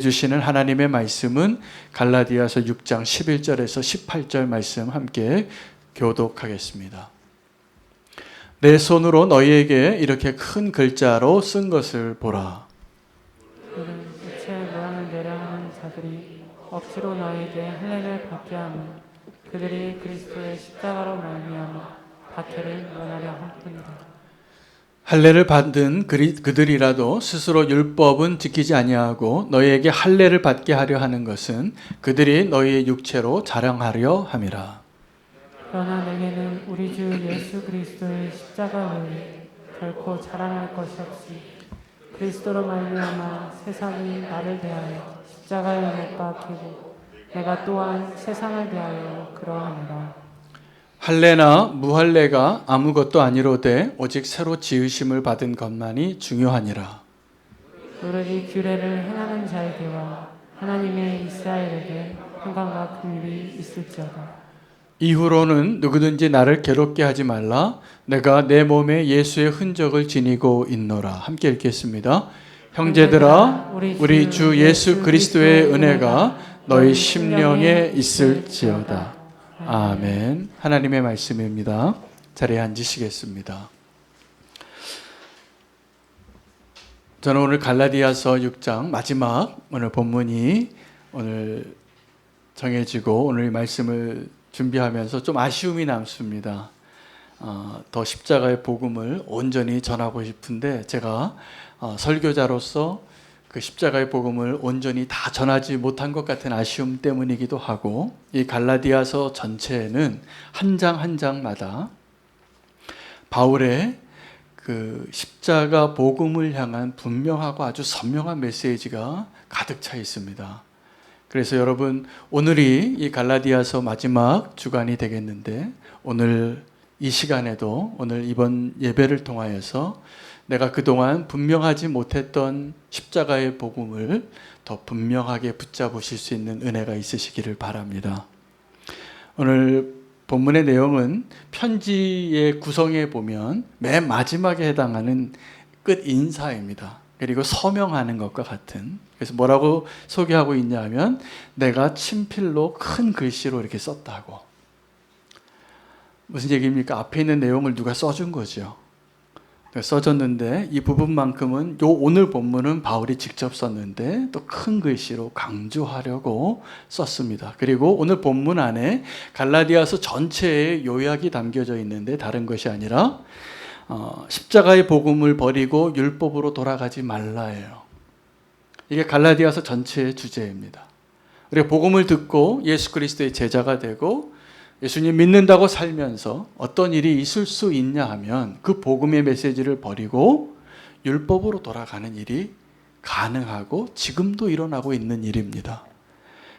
주시는 하나님의 말씀은 갈라디아서 6장 11절에서 18절 말씀 함께 교독하겠습니다. 내 손으로 너희에게 이렇게 큰 글자로 쓴 것을 보라. 그는 육체의 모양을 내려하는 자들이 억지로 너희에게 할례를 받게 하면 그들이 그리스도의 십자가로 말미암아 박해를 면하려 함뿐이다. 할례를 받은 그들이라도 스스로 율법은 지키지 아니하고 너희에게 할례를 받게 하려 하는 것은 그들이 너희의 육체로 자랑하려 함이라. 그러나 내게는 우리 주 예수 그리스도의 십자가 외에 결코 자랑할 것이 없이 그리스도로 말미암아 세상이 나를 대하여 십자가에 못 박히고 내가 또한 세상을 대하여 그러하노라. 할례나 무할례가 아무것도 아니로되 오직 새로 지으심을 받은 것만이 중요하니라. 오로지 규례를 행하는 자에게와 하나님의 이스라엘에게 평강과 긍휼이 있을지어다. 이후로는 누구든지 나를 괴롭게 하지 말라. 내가 내 몸에 예수의 흔적을 지니고 있노라. 함께 읽겠습니다. 형제들아, 우리 주 예수 그리스도의 은혜가 너희 심령에 있을지어다. 아멘. 하나님의 말씀입니다. 자리에 앉으시겠습니다. 저는 오늘 갈라디아서 6장 마지막 오늘 본문이 오늘 정해지고 오늘 말씀을 준비하면서 좀 아쉬움이 남습니다. 더 십자가의 복음을 온전히 전하고 싶은데 제가 설교자로서 그 십자가의 복음을 온전히 다 전하지 못한 것 같은 아쉬움 때문이기도 하고, 이 갈라디아서 전체에는 한 장 한 장마다 바울의 그 십자가 복음을 향한 분명하고 아주 선명한 메시지가 가득 차 있습니다. 그래서 여러분, 오늘이 이 갈라디아서 마지막 주간이 되겠는데 오늘 이 시간에도 오늘 이번 예배를 통하여서 내가 그동안 분명하지 못했던 십자가의 복음을 더 분명하게 붙잡으실 수 있는 은혜가 있으시기를 바랍니다. 오늘 본문의 내용은 편지의 구성에 보면 맨 마지막에 해당하는 끝 인사입니다. 그리고 서명하는 것과 같은. 그래서 뭐라고 소개하고 있냐 하면 내가 친필로 큰 글씨로 이렇게 썼다고. 무슨 얘기입니까? 앞에 있는 내용을 누가 써준 거죠. 써줬는데 이 부분만큼은 오늘 본문은 바울이 직접 썼는데 또 큰 글씨로 강조하려고 썼습니다. 그리고 오늘 본문 안에 갈라디아서 전체의 요약이 담겨져 있는데 다른 것이 아니라 십자가의 복음을 버리고 율법으로 돌아가지 말라예요. 이게 갈라디아서 전체의 주제입니다. 우리가 복음을 듣고 예수 그리스도의 제자가 되고 예수님 믿는다고 살면서 어떤 일이 있을 수 있냐 하면 그 복음의 메시지를 버리고 율법으로 돌아가는 일이 가능하고 지금도 일어나고 있는 일입니다.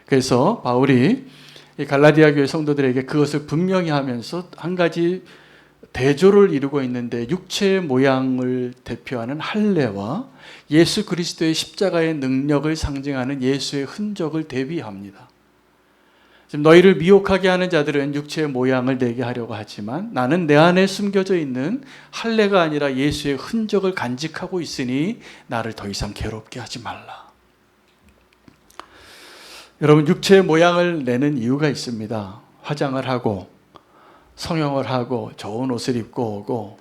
그래서 바울이 이 갈라디아 교회 성도들에게 그것을 분명히 하면서 한 가지 대조를 이루고 있는데, 육체의 모양을 대표하는 할례와 예수 그리스도의 십자가의 능력을 상징하는 예수의 흔적을 대비합니다. 지금 너희를 미혹하게 하는 자들은 육체의 모양을 내게 하려고 하지만 나는 내 안에 숨겨져 있는 할례가 아니라 예수의 흔적을 간직하고 있으니 나를 더 이상 괴롭게 하지 말라. 여러분, 육체의 모양을 내는 이유가 있습니다. 화장을 하고 성형을 하고 좋은 옷을 입고 오고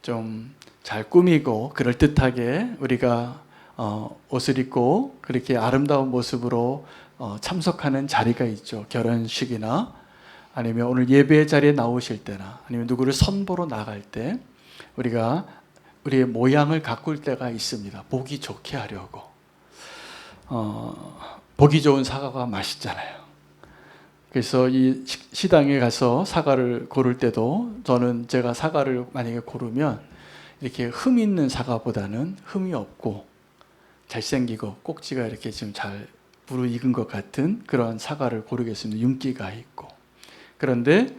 좀 잘 꾸미고 그럴듯하게 우리가 옷을 입고 그렇게 아름다운 모습으로 참석하는 자리가 있죠. 결혼식이나 아니면 오늘 예배의 자리에 나오실 때나 아니면 누구를 선보러 나갈 때 우리가 우리의 모양을 가꿀 때가 있습니다. 보기 좋게 하려고. 보기 좋은 사과가 맛있잖아요. 그래서 이 시장에 가서 사과를 고를 때도 저는 제가 사과를 만약에 고르면 이렇게 흠 있는 사과보다는 흠이 없고 잘생기고 꼭지가 이렇게 좀 잘 무르익은 것 같은 그런 사과를 고르겠습니다. 윤기가 있고. 그런데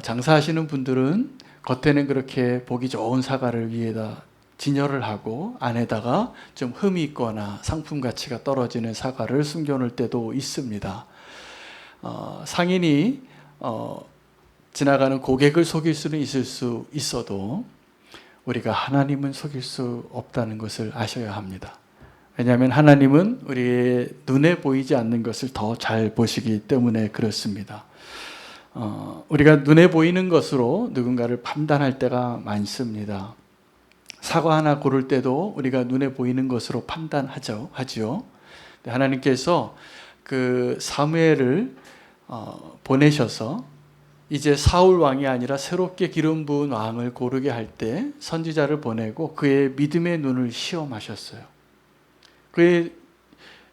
장사하시는 분들은 겉에는 그렇게 보기 좋은 사과를 위에다 진열을 하고 안에다가 좀 흠이 있거나 상품 가치가 떨어지는 사과를 숨겨놓을 때도 있습니다. 상인이 지나가는 고객을 속일 수는 있을 수 있어도 우리가 하나님은 속일 수 없다는 것을 아셔야 합니다. 왜냐하면 하나님은 우리의 눈에 보이지 않는 것을 더 잘 보시기 때문에 그렇습니다. 우리가 눈에 보이는 것으로 누군가를 판단할 때가 많습니다. 사과 하나 고를 때도 우리가 눈에 보이는 것으로 판단하지요. 하나님께서 그 사무엘을 보내셔서 이제 사울 왕이 아니라 새롭게 기름 부은 왕을 고르게 할 때 선지자를 보내고 그의 믿음의 눈을 시험하셨어요. 그의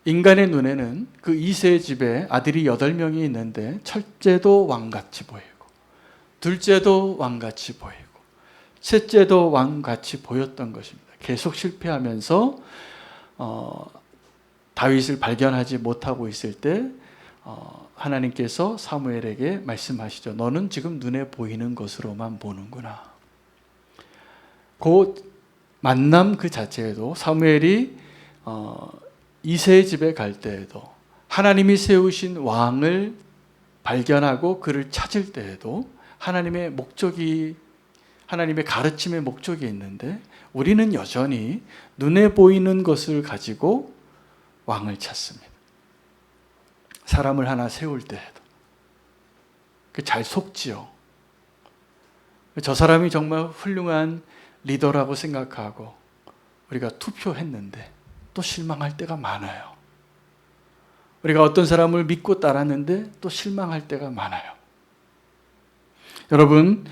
인간의 눈에는 그 이새의 집에 아들이 8명이 있는데 첫째도 왕같이 보이고 둘째도 왕같이 보이고 셋째도 왕같이 보였던 것입니다. 계속 실패하면서 다윗을 발견하지 못하고 있을 때 하나님께서 사무엘에게 말씀하시죠. 너는 지금 눈에 보이는 것으로만 보는구나. 그 만남 그 자체에도 사무엘이 이새의 집에 갈 때에도 하나님이 세우신 왕을 발견하고 그를 찾을 때에도 하나님의 목적이 하나님의 가르침의 목적이 있는데 우리는 여전히 눈에 보이는 것을 가지고 왕을 찾습니다. 사람을 하나 세울 때에도 잘 속지요. 저 사람이 정말 훌륭한 리더라고 생각하고 우리가 투표했는데 또 실망할 때가 많아요. 우리가 어떤 사람을 믿고 따랐는데 또 실망할 때가 많아요. 여러분,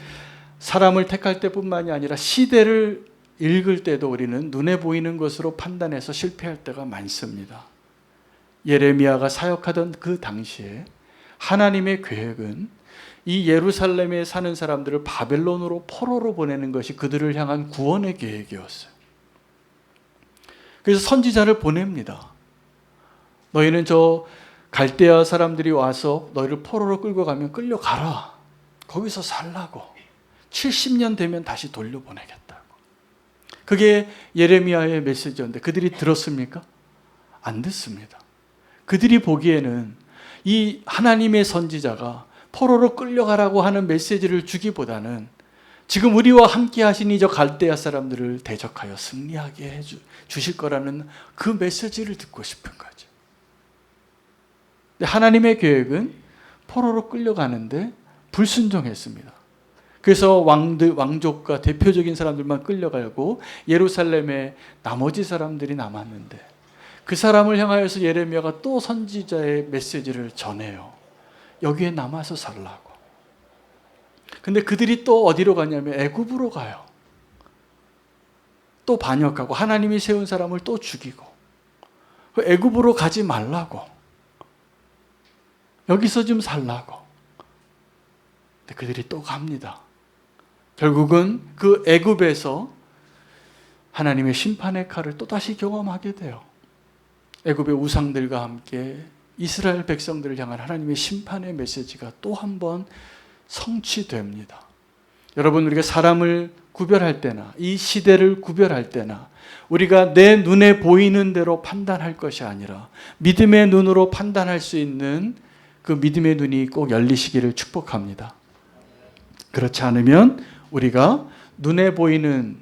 사람을 택할 때뿐만이 아니라 시대를 읽을 때도 우리는 눈에 보이는 것으로 판단해서 실패할 때가 많습니다. 예레미야가 사역하던 그 당시에 하나님의 계획은 이 예루살렘에 사는 사람들을 바벨론으로 포로로 보내는 것이 그들을 향한 구원의 계획이었어요. 그래서 선지자를 보냅니다. 너희는 저 갈대아 사람들이 와서 너희를 포로로 끌고 가면 끌려가라. 거기서 살라고. 70년 되면 다시 돌려보내겠다고. 그게 예레미야의 메시지였는데 그들이 들었습니까? 안 듣습니다. 그들이 보기에는 이 하나님의 선지자가 포로로 끌려가라고 하는 메시지를 주기보다는 지금 우리와 함께 하신 저 갈대아 사람들을 대적하여 승리하게 해 주실 거라는 그 메시지를 듣고 싶은 거죠. 근데 하나님의 계획은 포로로 끌려가는데 불순종했습니다. 그래서 왕족과 대표적인 사람들만 끌려가고 예루살렘에 나머지 사람들이 남았는데 그 사람을 향하여서 예레미야가 또 선지자의 메시지를 전해요. 여기에 남아서 살라고. 근데 그들이 또 어디로 가냐면 애굽으로 가요. 또 반역하고 하나님이 세운 사람을 또 죽이고 애굽으로 가지 말라고. 여기서 좀 살라고. 근데 그들이 또 갑니다. 결국은 그 애굽에서 하나님의 심판의 칼을 또다시 경험하게 돼요. 애굽의 우상들과 함께 이스라엘 백성들을 향한 하나님의 심판의 메시지가 또 한 번 성취됩니다. 여러분, 우리가 사람을 구별할 때나 이 시대를 구별할 때나 우리가 내 눈에 보이는 대로 판단할 것이 아니라 믿음의 눈으로 판단할 수 있는 그 믿음의 눈이 꼭 열리시기를 축복합니다. 그렇지 않으면 우리가 눈에 보이는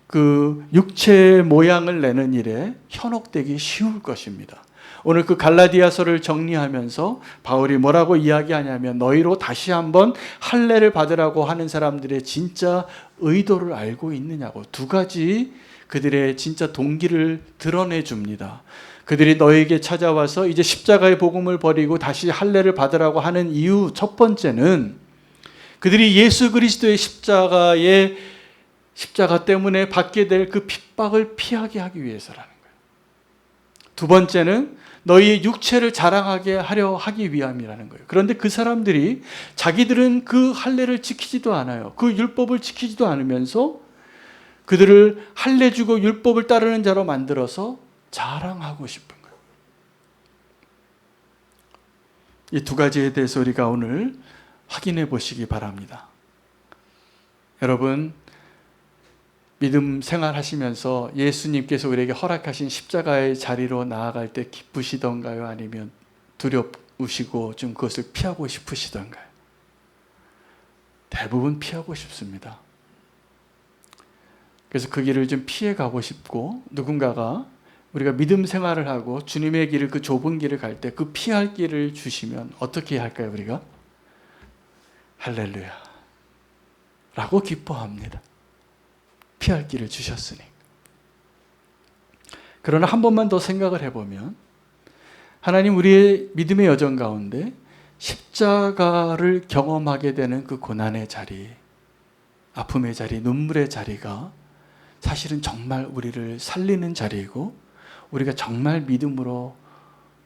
그 육체의 모양을 내는 일에 현혹되기 쉬울 것입니다. 오늘 그 갈라디아서를 정리하면서 바울이 뭐라고 이야기하냐면 너희로 다시 한번 할례를 받으라고 하는 사람들의 진짜 의도를 알고 있느냐고 두 가지 그들의 진짜 동기를 드러내 줍니다. 그들이 너에게 찾아와서 이제 십자가의 복음을 버리고 다시 할례를 받으라고 하는 이유 첫 번째는 그들이 예수 그리스도의 십자가 때문에 받게 될 그 핍박을 피하게 하기 위해서라는 거예요. 두 번째는 너희의 육체를 자랑하게 하려 하기 위함이라는 거예요. 그런데 그 사람들이 자기들은 그 할례를 지키지도 않아요. 그 율법을 지키지도 않으면서 그들을 할례 주고 율법을 따르는 자로 만들어서 자랑하고 싶은 거예요. 이 두 가지에 대해서 우리가 오늘 확인해 보시기 바랍니다. 여러분, 믿음 생활하시면서 예수님께서 우리에게 허락하신 십자가의 자리로 나아갈 때 기쁘시던가요? 아니면 두려우시고 좀 그것을 피하고 싶으시던가요? 대부분 피하고 싶습니다. 그래서 그 길을 좀 피해 가고 싶고 누군가가 우리가 믿음 생활을 하고 주님의 길을, 그 좁은 길을 갈 때 그 피할 길을 주시면 어떻게 할까요? 우리가 할렐루야 라고 기뻐합니다. 피할 길을 주셨으니. 그러나 한 번만 더 생각을 해보면 하나님 우리의 믿음의 여정 가운데 십자가를 경험하게 되는 그 고난의 자리, 아픔의 자리, 눈물의 자리가 사실은 정말 우리를 살리는 자리이고 우리가 정말 믿음으로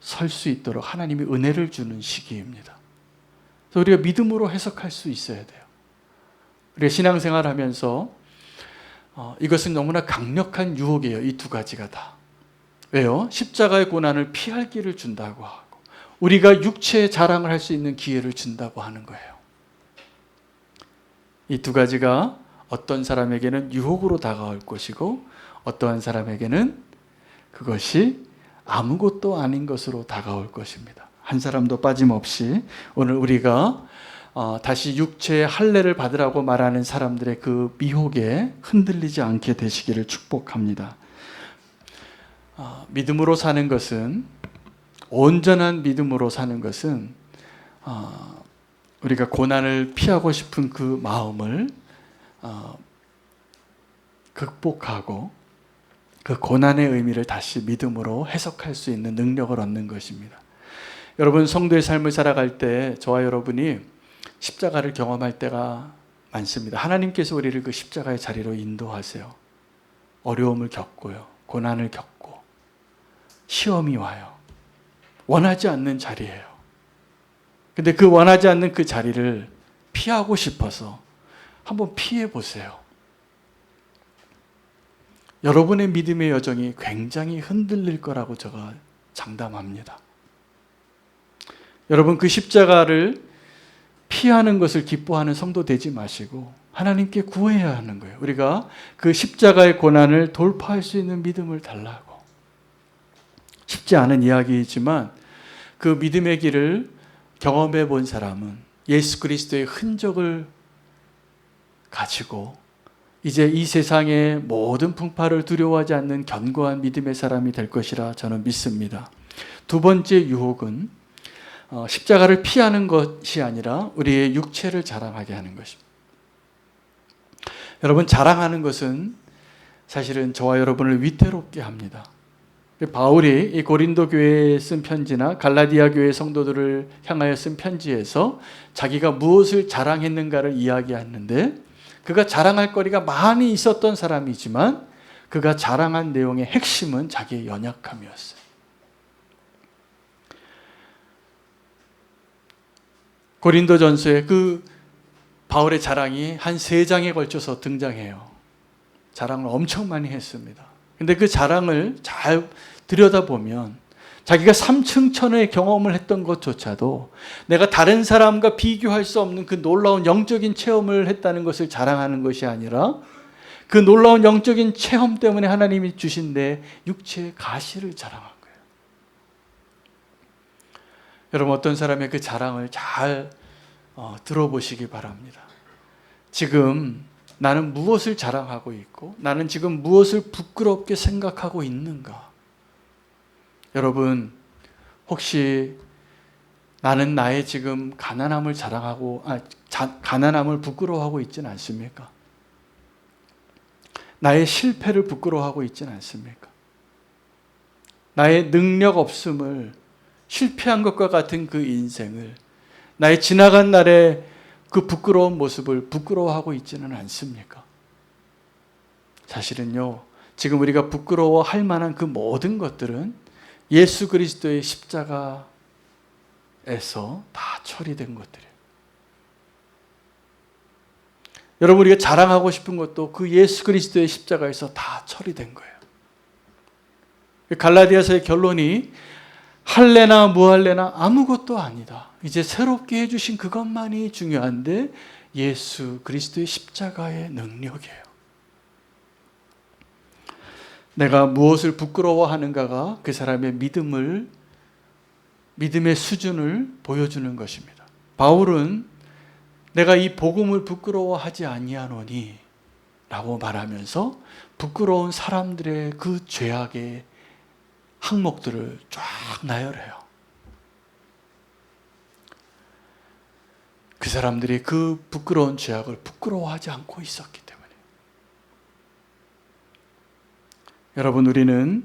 설 수 있도록 하나님이 은혜를 주는 시기입니다. 그래서 우리가 믿음으로 해석할 수 있어야 돼요. 우리가 신앙생활 하면서 이것은 너무나 강력한 유혹이에요. 이 두 가지가 다. 왜요? 십자가의 고난을 피할 길을 준다고 하고 우리가 육체의 자랑을 할 수 있는 기회를 준다고 하는 거예요. 이 두 가지가 어떤 사람에게는 유혹으로 다가올 것이고 어떠한 사람에게는 그것이 아무것도 아닌 것으로 다가올 것입니다. 한 사람도 빠짐없이 오늘 우리가 다시 육체의 할례를 받으라고 말하는 사람들의 그 미혹에 흔들리지 않게 되시기를 축복합니다. 믿음으로 사는 것은, 온전한 믿음으로 사는 것은 우리가 고난을 피하고 싶은 그 마음을 극복하고 그 고난의 의미를 다시 믿음으로 해석할 수 있는 능력을 얻는 것입니다. 여러분, 성도의 삶을 살아갈 때 저와 여러분이 십자가를 경험할 때가 많습니다. 하나님께서 우리를 그 십자가의 자리로 인도하세요. 어려움을 겪고요, 고난을 겪고 시험이 와요. 원하지 않는 자리예요. 근데 그 원하지 않는 그 자리를 피하고 싶어서 한번 피해 보세요. 여러분의 믿음의 여정이 굉장히 흔들릴 거라고 제가 장담합니다. 여러분, 그 십자가를 피하는 것을 기뻐하는 성도 되지 마시고 하나님께 구해야 하는 거예요. 우리가 그 십자가의 고난을 돌파할 수 있는 믿음을 달라고. 쉽지 않은 이야기이지만 그 믿음의 길을 경험해 본 사람은 예수 그리스도의 흔적을 가지고 이제 이 세상의 모든 풍파를 두려워하지 않는 견고한 믿음의 사람이 될 것이라 저는 믿습니다. 두 번째 유혹은 십자가를 피하는 것이 아니라 우리의 육체를 자랑하게 하는 것입니다. 여러분, 자랑하는 것은 사실은 저와 여러분을 위태롭게 합니다. 바울이 이 고린도 교회에 쓴 편지나 갈라디아 교회 성도들을 향하여 쓴 편지에서 자기가 무엇을 자랑했는가를 이야기하는데, 그가 자랑할 거리가 많이 있었던 사람이지만 그가 자랑한 내용의 핵심은 자기의 연약함이었어요. 고린도전서에 그 바울의 자랑이 한 3장에 걸쳐서 등장해요. 자랑을 엄청 많이 했습니다. 근데 그 자랑을 잘 들여다보면 자기가 삼층천의 경험을 했던 것조차도 내가 다른 사람과 비교할 수 없는 그 놀라운 영적인 체험을 했다는 것을 자랑하는 것이 아니라 그 놀라운 영적인 체험 때문에 하나님이 주신 내 육체의 가시를 자랑한 거예요. 여러분, 어떤 사람의 그 자랑을 잘 들어보시기 바랍니다. 지금 나는 무엇을 자랑하고 있고 나는 지금 무엇을 부끄럽게 생각하고 있는가? 여러분, 혹시 나는 나의 지금 가난함을 가난함을 부끄러워하고 있지는 않습니까? 나의 실패를 부끄러워하고 있지는 않습니까? 나의 능력 없음을, 실패한 것과 같은 그 인생을, 나의 지나간 날의 그 부끄러운 모습을 부끄러워하고 있지는 않습니까? 사실은요, 지금 우리가 부끄러워할 만한 그 모든 것들은 예수 그리스도의 십자가에서 다 처리된 것들이에요. 여러분, 우리가 자랑하고 싶은 것도 그 예수 그리스도의 십자가에서 다 처리된 거예요. 갈라디아서의 결론이 할례나 무할례나 아무것도 아니다. 이제 새롭게 해주신 그것만이 중요한데 예수 그리스도의 십자가의 능력이에요. 내가 무엇을 부끄러워하는가가 그 사람의 믿음의 수준을 보여주는 것입니다. 바울은 내가 이 복음을 부끄러워하지 아니하노니 라고 말하면서 부끄러운 사람들의 그 죄악의 항목들을 쫙 나열해요. 그 사람들이 그 부끄러운 죄악을 부끄러워하지 않고 있었기 때문에. 여러분, 우리는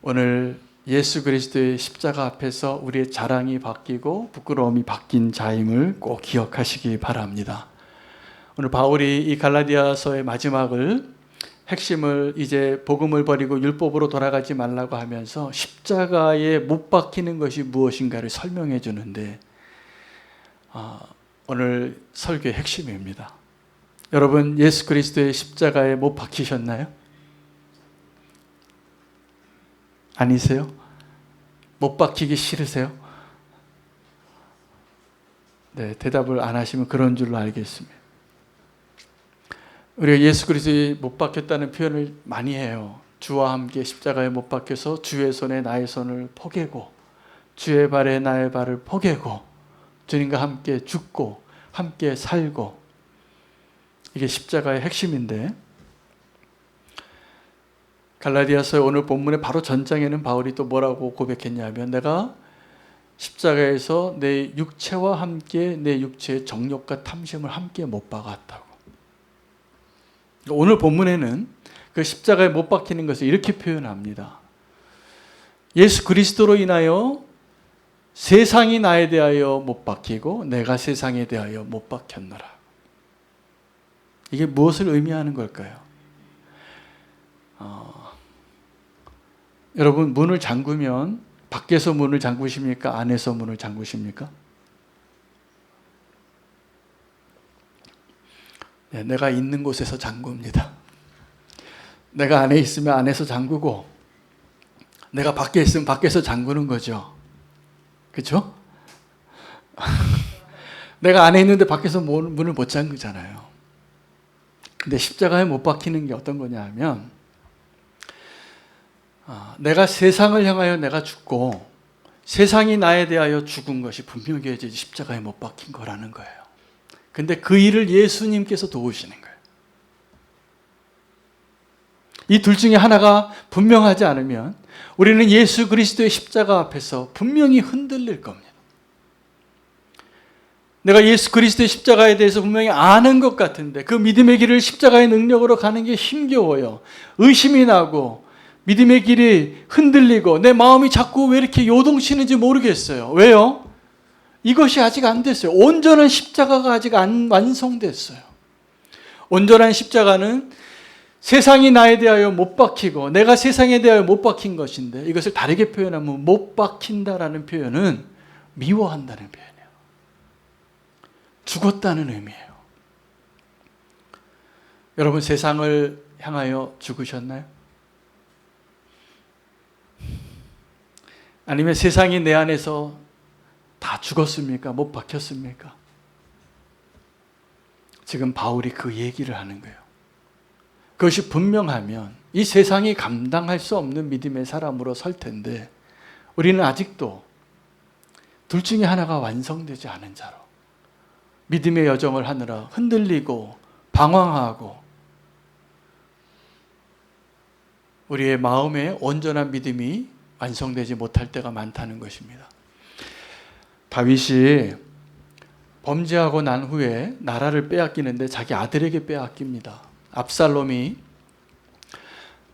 오늘 예수 그리스도의 십자가 앞에서 우리의 자랑이 바뀌고 부끄러움이 바뀐 자임을 꼭 기억하시기 바랍니다. 오늘 바울이 이 갈라디아서의 마지막을 핵심을 이제 복음을 버리고 율법으로 돌아가지 말라고 하면서 십자가에 못 박히는 것이 무엇인가를 설명해 주는데 오늘 설교의 핵심입니다. 여러분, 예수 그리스도의 십자가에 못 박히셨나요? 아니세요? 못 박히기 싫으세요? 네, 대답을 안 하시면 그런 줄로 알겠습니다. 우리가 예수 그리스도에 못 박혔다는 표현을 많이 해요. 주와 함께 십자가에 못 박혀서 주의 손에 나의 손을 포개고 주의 발에 나의 발을 포개고 주님과 함께 죽고 함께 살고, 이게 십자가의 핵심인데, 갈라디아서의 오늘 본문의 바로 전장에는 바울이 또 뭐라고 고백했냐면, 내가 십자가에서 내 육체와 함께 내 육체의 정욕과 탐심을 함께 못 박았다고. 오늘 본문에는 그 십자가에 못 박히는 것을 이렇게 표현합니다. 예수 그리스도로 인하여 세상이 나에 대하여 못 박히고 내가 세상에 대하여 못 박혔노라. 이게 무엇을 의미하는 걸까요? 여러분, 문을 잠그면 밖에서 문을 잠그십니까? 안에서 문을 잠그십니까? 네, 내가 있는 곳에서 잠굽니다. 내가 안에 있으면 안에서 잠그고 내가 밖에 있으면 밖에서 잠그는 거죠. 그렇죠? 내가 안에 있는데 밖에서 문을 못 잠그잖아요. 근데 십자가에 못 박히는 게 어떤 거냐 하면, 내가 세상을 향하여 내가 죽고 세상이 나에 대하여 죽은 것이 분명히 십자가에 못 박힌 거라는 거예요. 근데 그 일을 예수님께서 도우시는 거예요. 이 둘 중에 하나가 분명하지 않으면 우리는 예수 그리스도의 십자가 앞에서 분명히 흔들릴 겁니다. 내가 예수 그리스도의 십자가에 대해서 분명히 아는 것 같은데 그 믿음의 길을 십자가의 능력으로 가는 게 힘겨워요. 의심이 나고 믿음의 길이 흔들리고 내 마음이 자꾸 왜 이렇게 요동치는지 모르겠어요. 왜요? 이것이 아직 안 됐어요. 온전한 십자가가 아직 안 완성됐어요. 온전한 십자가는 세상이 나에 대하여 못 박히고 내가 세상에 대하여 못 박힌 것인데, 이것을 다르게 표현하면 못 박힌다라는 표현은 미워한다는 표현이에요. 죽었다는 의미예요. 여러분, 세상을 향하여 죽으셨나요? 아니면 세상이 내 안에서 다 죽었습니까? 못 박혔습니까? 지금 바울이 그 얘기를 하는 거예요. 그것이 분명하면 이 세상이 감당할 수 없는 믿음의 사람으로 설 텐데, 우리는 아직도 둘 중에 하나가 완성되지 않은 자로 믿음의 여정을 하느라 흔들리고 방황하고 우리의 마음에 온전한 믿음이 완성되지 못할 때가 많다는 것입니다. 다윗이 범죄하고 난 후에 나라를 빼앗기는데 자기 아들에게 빼앗깁니다. 압살롬이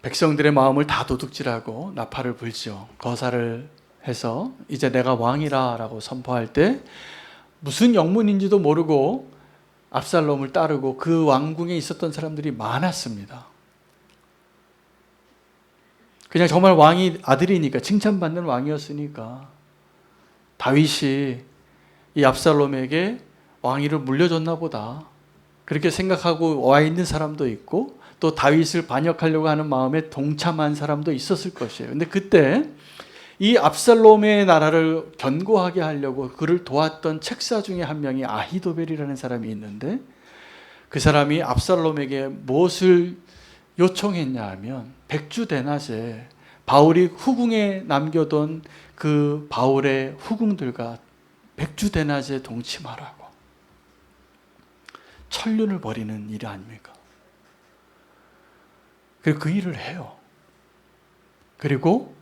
백성들의 마음을 다 도둑질하고 나팔을 불죠. 거사를 해서 이제 내가 왕이라 라고 선포할 때 무슨 영문인지도 모르고 압살롬을 따르고 그 왕궁에 있었던 사람들이 많았습니다. 그냥 정말 왕이 아들이니까, 칭찬받는 왕이었으니까 다윗이 이 압살롬에게 왕위를 물려줬나 보다, 그렇게 생각하고 와 있는 사람도 있고 또 다윗을 반역하려고 하는 마음에 동참한 사람도 있었을 것이에요. 근데 그때 이 압살롬의 나라를 견고하게 하려고 그를 도왔던 책사 중에 한 명이 아히도벨이라는 사람이 있는데, 그 사람이 압살롬에게 무엇을 요청했냐 하면 백주대낮에 바울이 후궁에 남겨둔 그 바울의 후궁들과 백주대낮에 동침하라고. 천륜을 벌이는 일 아닙니까? 그리고 그 일을 해요. 그리고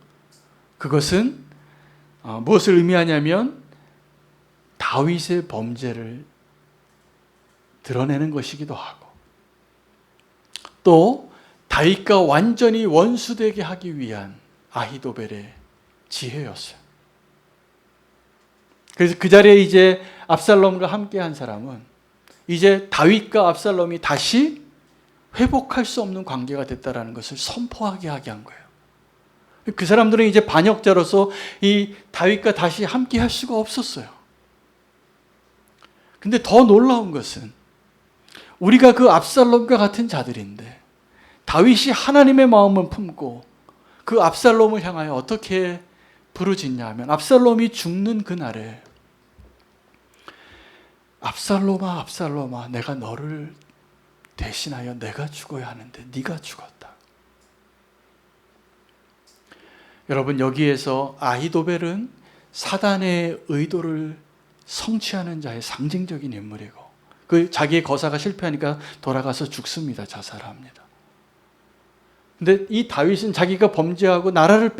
그것은 무엇을 의미하냐면 다윗의 범죄를 드러내는 것이기도 하고, 또 다윗과 완전히 원수되게 하기 위한 아히도벨의 지혜였어요. 그래서 그 자리에 이제 압살롬과 함께한 사람은 이제 다윗과 압살롬이 다시 회복할 수 없는 관계가 됐다라는 것을 선포하게 하게 한 거예요. 그 사람들은 이제 반역자로서 이 다윗과 다시 함께 할 수가 없었어요. 근데 더 놀라운 것은 우리가 그 압살롬과 같은 자들인데 다윗이 하나님의 마음을 품고 그 압살롬을 향하여 어떻게 부르짖냐 하면, 압살롬이 죽는 그날에 압살롬아 압살롬아 내가 너를 대신하여 내가 죽어야 하는데 네가 죽었다. 여러분, 여기에서 아히도벨은 사단의 의도를 성취하는 자의 상징적인 인물이고, 그 자기의 거사가 실패하니까 돌아가서 죽습니다. 자살합니다. 근데 이 다윗은 자기가 범죄하고 나라를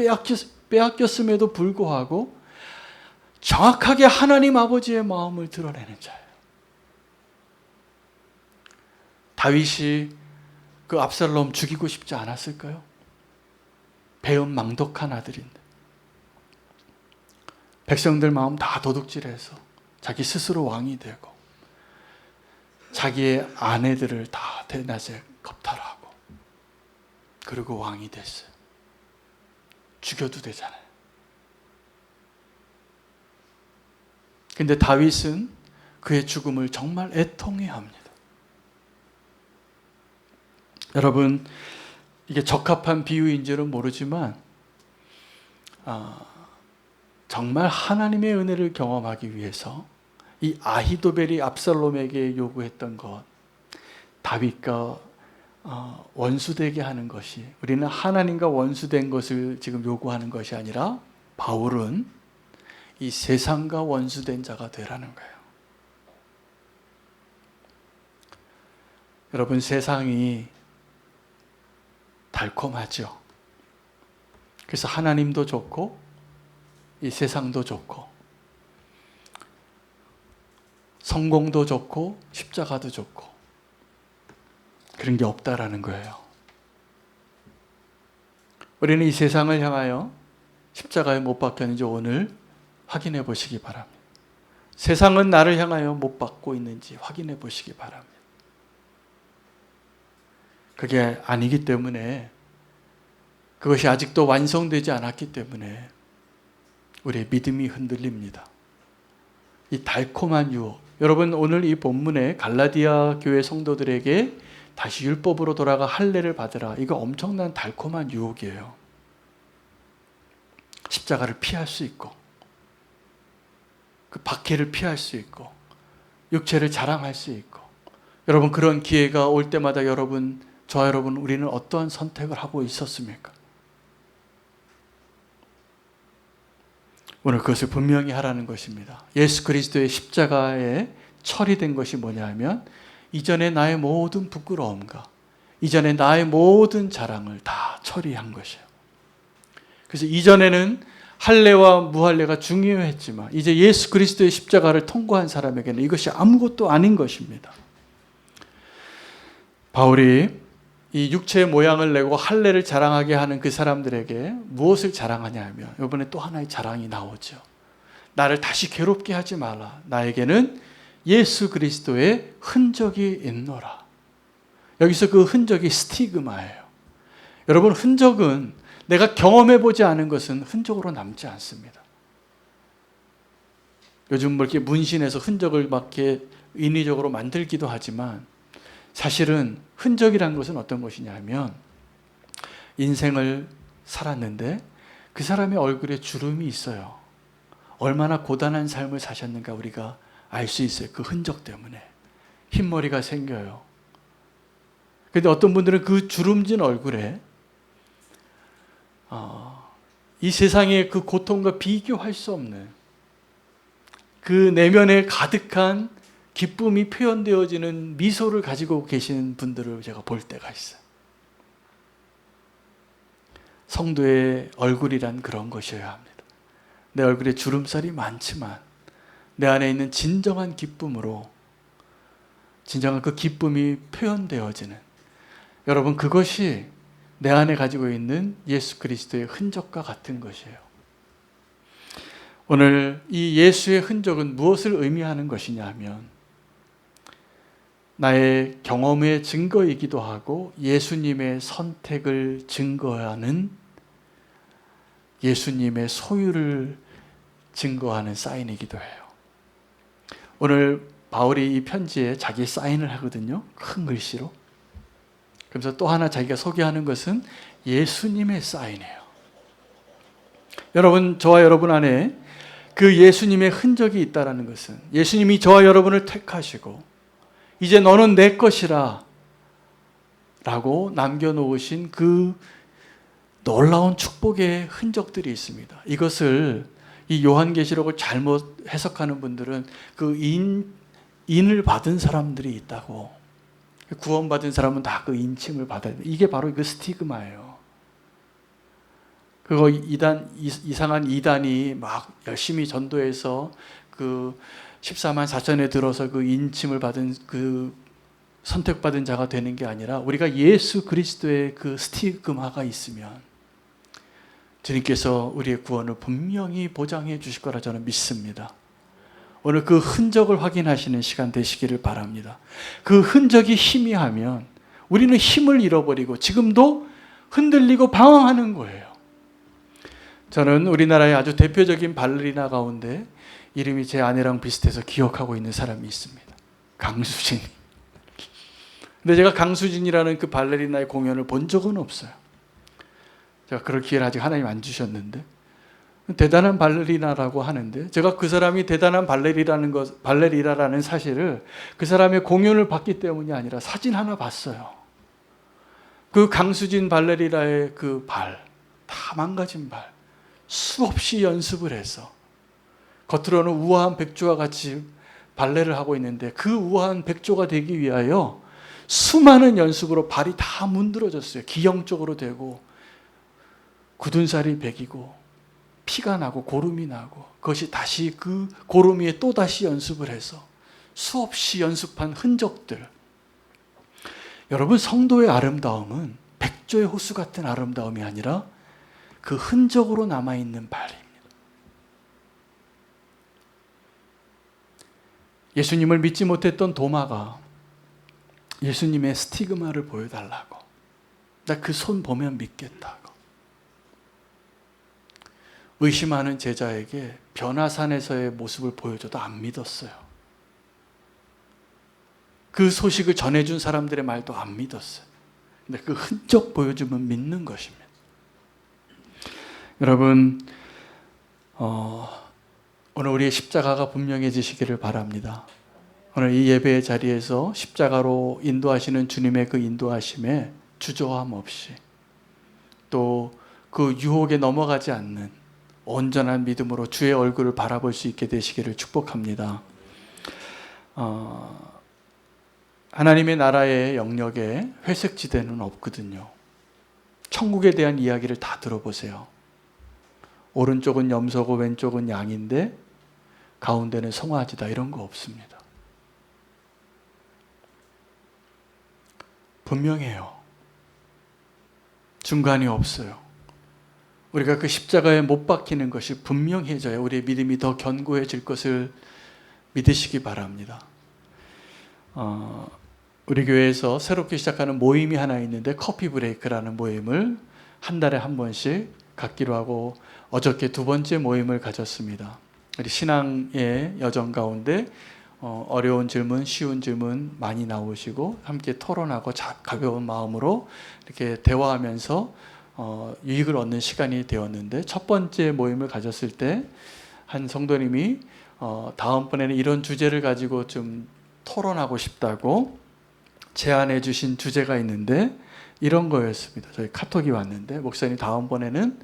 빼앗겼음에도 불구하고 정확하게 하나님 아버지의 마음을 드러내는 자예요. 다윗이 그 압살롬 죽이고 싶지 않았을까요? 배은망덕한 아들인데 백성들 마음 다 도둑질해서 자기 스스로 왕이 되고 자기의 아내들을 다 대낮에 겁탈하고 그리고 왕이 됐어요. 죽여도 되잖아요. 근데 다윗은 그의 죽음을 정말 애통해합니다. 여러분, 이게 적합한 비유인지는 모르지만 정말 하나님의 은혜를 경험하기 위해서 이 아히도벨이 압살롬에게 요구했던 것, 다윗과 원수되게 하는 것이, 우리는 하나님과 원수된 것을 지금 요구하는 것이 아니라 바울은 이 세상과 원수된 자가 되라는 거예요. 여러분, 세상이 달콤하죠. 그래서 하나님도 좋고 이 세상도 좋고 성공도 좋고 십자가도 좋고 그런 게 없다라는 거예요. 우리는 이 세상을 향하여 십자가에 못 박혔는지 오늘 확인해 보시기 바랍니다. 세상은 나를 향하여 못 박고 있는지 확인해 보시기 바랍니다. 그게 아니기 때문에, 그것이 아직도 완성되지 않았기 때문에 우리의 믿음이 흔들립니다. 이 달콤한 유혹, 여러분 오늘 이 본문에 갈라디아 교회 성도들에게 다시 율법으로 돌아가 할례를 받으라, 이거 엄청난 달콤한 유혹이에요. 십자가를 피할 수 있고 그 박해를 피할 수 있고 육체를 자랑할 수 있고, 여러분 그런 기회가 올 때마다 저와 여러분, 우리는 어떠한 선택을 하고 있었습니까? 오늘 그것을 분명히 하라는 것입니다. 예수 그리스도의 십자가에 처리된 것이 뭐냐 하면, 이전에 나의 모든 부끄러움과 이전에 나의 모든 자랑을 다 처리한 것이에요. 그래서 이전에는 할례와 무할례가 중요했지만 이제 예수 그리스도의 십자가를 통과한 사람에게는 이것이 아무것도 아닌 것입니다. 바울이 이 육체의 모양을 내고 할례를 자랑하게 하는 그 사람들에게 무엇을 자랑하냐 하면, 이번에 또 하나의 자랑이 나오죠. 나를 다시 괴롭게 하지 말라. 나에게는 예수 그리스도의 흔적이 있노라. 여기서 그 흔적이 스티그마예요. 여러분, 흔적은 내가 경험해보지 않은 것은 흔적으로 남지 않습니다. 요즘 뭐 이렇게 문신해서 흔적을 막 이렇게 인위적으로 만들기도 하지만, 사실은 흔적이라는 것은 어떤 것이냐 하면, 인생을 살았는데 그 사람의 얼굴에 주름이 있어요. 얼마나 고단한 삶을 사셨는가 우리가 알 수 있어요. 그 흔적 때문에 흰머리가 생겨요. 그런데 어떤 분들은 그 주름진 얼굴에 이 세상의 그 고통과 비교할 수 없는 그 내면에 가득한 기쁨이 표현되어지는 미소를 가지고 계시는 분들을 제가 볼 때가 있어요. 성도의 얼굴이란 그런 것이어야 합니다. 내 얼굴에 주름살이 많지만 내 안에 있는 진정한 기쁨으로 진정한 그 기쁨이 표현되어지는, 여러분, 그것이 내 안에 가지고 있는 예수 그리스도의 흔적과 같은 것이에요. 오늘 이 예수의 흔적은 무엇을 의미하는 것이냐 하면 나의 경험의 증거이기도 하고 예수님의 선택을 증거하는, 예수님의 소유를 증거하는 사인이기도 해요. 오늘 바울이 이 편지에 자기 사인을 하거든요. 큰 글씨로. 그래서 또 하나 자기가 소개하는 것은 예수님의 사인이에요. 여러분, 저와 여러분 안에 그 예수님의 흔적이 있다는 것은 예수님이 저와 여러분을 택하시고 이제 너는 내 것이라 라고 남겨놓으신 그 놀라운 축복의 흔적들이 있습니다. 이것을 이 요한계시록을 잘못 해석하는 분들은 그 인을 받은 사람들이 있다고, 구원받은 사람은 다 그 인침을 받아야 돼. 이게 바로 그 스티그마예요. 그거 이상한 이단이 막 열심히 전도해서 그 14만 4천에 들어서 그 인침을 받은 그 선택받은 자가 되는 게 아니라 우리가 예수 그리스도의 그 스티그마가 있으면 주님께서 우리의 구원을 분명히 보장해 주실 거라 저는 믿습니다. 오늘 그 흔적을 확인하시는 시간 되시기를 바랍니다. 그 흔적이 희미하면 우리는 힘을 잃어버리고 지금도 흔들리고 방황하는 거예요. 저는 우리나라의 아주 대표적인 발레리나 가운데 이름이 제 아내랑 비슷해서 기억하고 있는 사람이 있습니다. 강수진. 근데 제가 강수진이라는 그 발레리나의 공연을 본 적은 없어요. 제가 그럴 기회를 아직 하나님 안 주셨는데 대단한 발레리나라고 하는데 제가 그 사람이 대단한 발레리나라는 사실을 그 사람의 공연을 봤기 때문이 아니라 사진 하나 봤어요. 그 강수진 발레리나의 그 발, 다 망가진 발, 수없이 연습을 해서 겉으로는 우아한 백조와 같이 발레를 하고 있는데 그 우아한 백조가 되기 위하여 수많은 연습으로 발이 다 문드러졌어요. 기형적으로 되고 굳은 살이 배기고 피가 나고 고름이 나고, 그것이 다시 그 고름 위에 또다시 연습을 해서 수없이 연습한 흔적들. 여러분, 성도의 아름다움은 백조의 호수 같은 아름다움이 아니라 그 흔적으로 남아있는 발입니다. 예수님을 믿지 못했던 도마가 예수님의 스티그마를 보여달라고, 나 그 손 보면 믿겠다고, 의심하는 제자에게 변화산에서의 모습을 보여줘도 안 믿었어요. 그 소식을 전해준 사람들의 말도 안 믿었어요. 근데 그 흔적 보여주면 믿는 것입니다. 여러분, 오늘 우리의 십자가가 분명해지시기를 바랍니다. 오늘 이 예배의 자리에서 십자가로 인도하시는 주님의 그 인도하심에 주저함 없이 또 그 유혹에 넘어가지 않는 온전한 믿음으로 주의 얼굴을 바라볼 수 있게 되시기를 축복합니다. 하나님의 나라의 영역에 회색지대는 없거든요. 천국에 대한 이야기를 다 들어보세요. 오른쪽은 염소고 왼쪽은 양인데 가운데는 송아지다, 이런 거 없습니다. 분명해요. 중간이 없어요. 우리가 그 십자가에 못 박히는 것이 분명해져야 우리의 믿음이 더 견고해질 것을 믿으시기 바랍니다. 우리 교회에서 새롭게 시작하는 모임이 하나 있는데 커피 브레이크라는 모임을 한 달에 한 번씩 갖기로 하고 어저께 두 번째 모임을 가졌습니다. 우리 신앙의 여정 가운데 어려운 질문, 쉬운 질문 많이 나오시고 함께 토론하고 가벼운 마음으로 이렇게 대화하면서 유익을 얻는 시간이 되었는데, 첫 번째 모임을 가졌을 때 한 성도님이 다음번에는 이런 주제를 가지고 좀 토론하고 싶다고 제안해 주신 주제가 있는데 이런 거였습니다. 저희 카톡이 왔는데, 목사님 다음번에는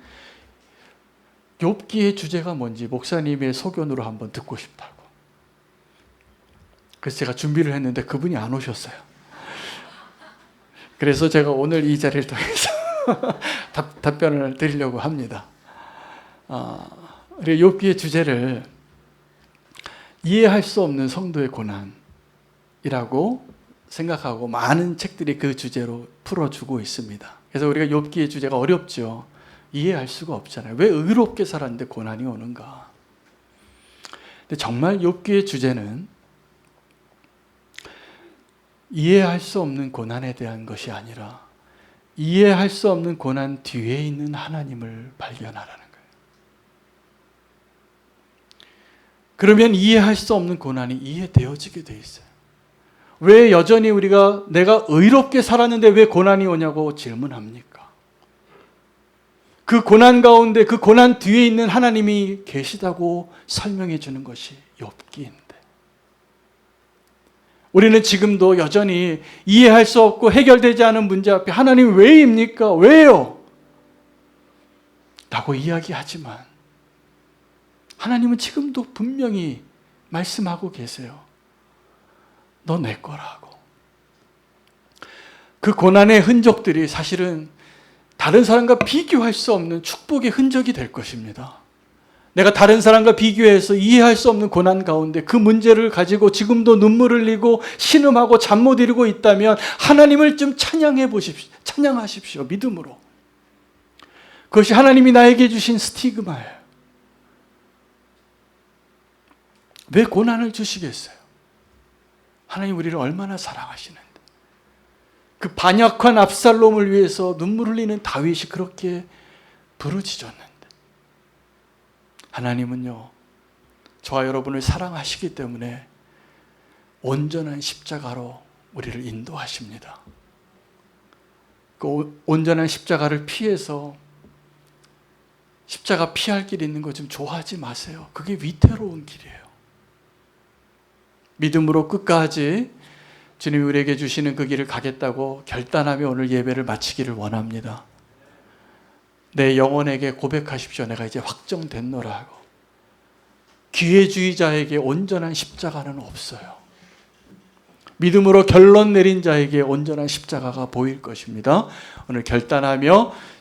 욥기의 주제가 뭔지 목사님의 소견으로 한번 듣고 싶다고. 그래서 제가 준비를 했는데 그분이 안 오셨어요. 그래서 제가 오늘 이 자리를 통해서 답변을 드리려고 합니다. 우리 욥기의 주제를 이해할 수 없는 성도의 고난이라고 생각하고 많은 책들이 그 주제로 풀어주고 있습니다. 그래서 우리가 욥기의 주제가 어렵죠. 이해할 수가 없잖아요. 왜 의롭게 살았는데 고난이 오는가? 근데 정말 욥기의 주제는 이해할 수 없는 고난에 대한 것이 아니라 이해할 수 없는 고난 뒤에 있는 하나님을 발견하라는 거예요. 그러면 이해할 수 없는 고난이 이해되어지게 돼 있어요. 왜 여전히 우리가 내가 의롭게 살았는데 왜 고난이 오냐고 질문합니까? 그 고난 가운데 그 고난 뒤에 있는 하나님이 계시다고 설명해 주는 것이 욥기인데 우리는 지금도 여전히 이해할 수 없고 해결되지 않은 문제 앞에 하나님 왜입니까? 왜요? 라고 이야기하지만 하나님은 지금도 분명히 말씀하고 계세요. 너 내 거라고. 그 고난의 흔적들이 사실은 다른 사람과 비교할 수 없는 축복의 흔적이 될 것입니다. 내가 다른 사람과 비교해서 이해할 수 없는 고난 가운데 그 문제를 가지고 지금도 눈물을 흘리고 신음하고 잠 못 이루고 있다면 하나님을 좀 찬양해 보십시오. 찬양하십시오. 믿음으로. 그것이 하나님이 나에게 주신 스티그마예요. 왜 고난을 주시겠어요? 하나님 우리를 얼마나 사랑하시는데. 그 반역한 압살롬을 위해서 눈물 흘리는 다윗이 그렇게 부르짖었는데 하나님은요, 저와 여러분을 사랑하시기 때문에 온전한 십자가로 우리를 인도하십니다. 그 온전한 십자가를 피해서 십자가 피할 길이 있는 거 좀 좋아하지 마세요. 그게 위태로운 길이에요. 믿음으로 끝까지 주님이 우리에게 주시는 그 길을 가겠다고 결단하며 오늘 예배를 마치기를 원합니다. 내 영혼에게 고백하십시오. 내가 이제 확정됐노라 하고. 기회주의자에게 온전한 십자가는 없어요. 믿음으로 결론 내린 자에게 온전한 십자가가 보일 것입니다. 오늘 결단하며